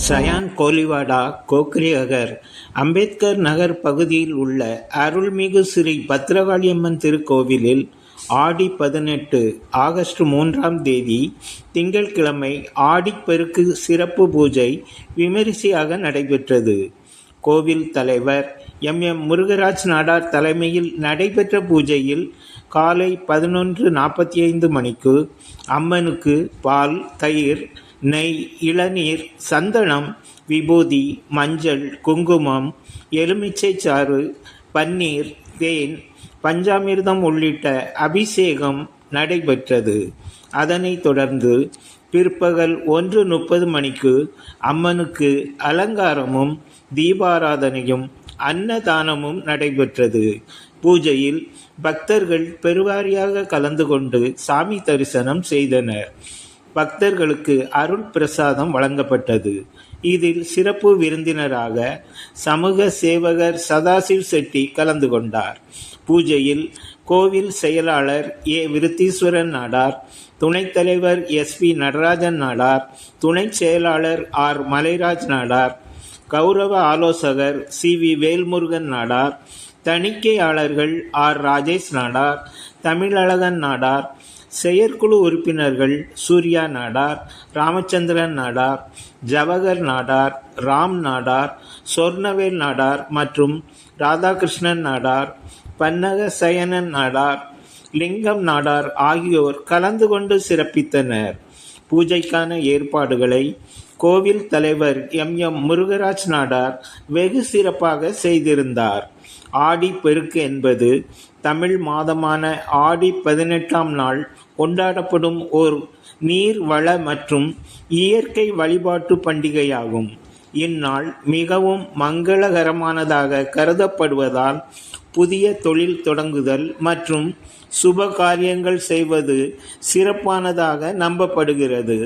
Cyan Koliwada கோக்ரேகர் Ambedkar Nagar பகுதியில் உள்ள அருள்மிகு ஸ்ரீ பத்ரகாளியம்மன் திருக்கோவிலில் ஆடி 18 ஆகஸ்ட் 3ஆம் தேதி திங்கட்கிழமை ஆடிப்பெருக்கு சிறப்பு பூஜை விமரிசையாக நடைபெற்றது. கோவில் தலைவர் எம். முருகராஜ் நாடார் தலைமையில் நடைபெற்ற பூஜையில் காலை 11:45 மணிக்கு அம்மனுக்கு பால், தயிர், நெய், இளநீர், சந்தனம், விபூதி, மஞ்சள், குங்குமம், எலுமிச்சை சாறு, பன்னீர், தேன், பஞ்சாமிர்தம் உள்ளிட்ட அபிஷேகம் நடைபெற்றது. அதனைத் தொடர்ந்து பிற்பகல் 1:30 மணிக்கு அம்மனுக்கு அலங்காரமும் தீபாராதனையும் அன்னதானமும் நடைபெற்றது. பூஜையில் பக்தர்கள் பெருவாரியாக கலந்து கொண்டு சாமி தரிசனம் செய்தனர். பக்தர்களுக்கு அருள் பிரசாதம் வழங்கப்பட்டது. இதில் சிறப்பு விருந்தினராக சமூக சேவகர் சதாசிவ் செட்டி கலந்து கொண்டார். பூஜையில் கோவில் செயலாளர் ஏ. விருத்தீஸ்வரன் நாடார், துணைத் தலைவர் எஸ். பி. நடராஜன் நாடார், துணை செயலாளர் ஆர். மலைராஜ் நாடார், கௌரவ ஆலோசகர் சி. வி. வேல்முருகன் நாடார், தணிக்கையாளர்கள் ஆர். ராஜேஷ் நாடார், தமிழழகன் நாடார், செயற்குழு உறுப்பினர்கள் சூர்யா நாடார், ராமச்சந்திரன் நாடார், ஜவஹர் நாடார், ராம் நாடார், சொர்ணவேல் நாடார் மற்றும் ராதாகிருஷ்ணன் நாடார், பன்னக சயனன் நாடார், லிங்கம் நாடார் ஆகியோர் கலந்து கொண்டு சிறப்பித்தனர். பூஜைக்கான ஏற்பாடுகளை கோவில் தலைவர் எம். முருகராஜ் நாடார் வெகு சிறப்பாக செய்திருந்தார். ஆடி பெருக்கு என்பது தமிழ் மாதமான ஆடி 18ஆம் நாள் கொண்டாடப்படும் ஓர் நீர் வள மற்றும் இயற்கை வழிபாட்டு பண்டிகையாகும். இந்நாள் மிகவும் மங்களகரமானதாக கருதப்படுவதால் புதிய தொழில் தொடங்குதல் மற்றும் சுப காரியங்கள் செய்வது சிறப்பானதாக நம்பப்படுகிறது.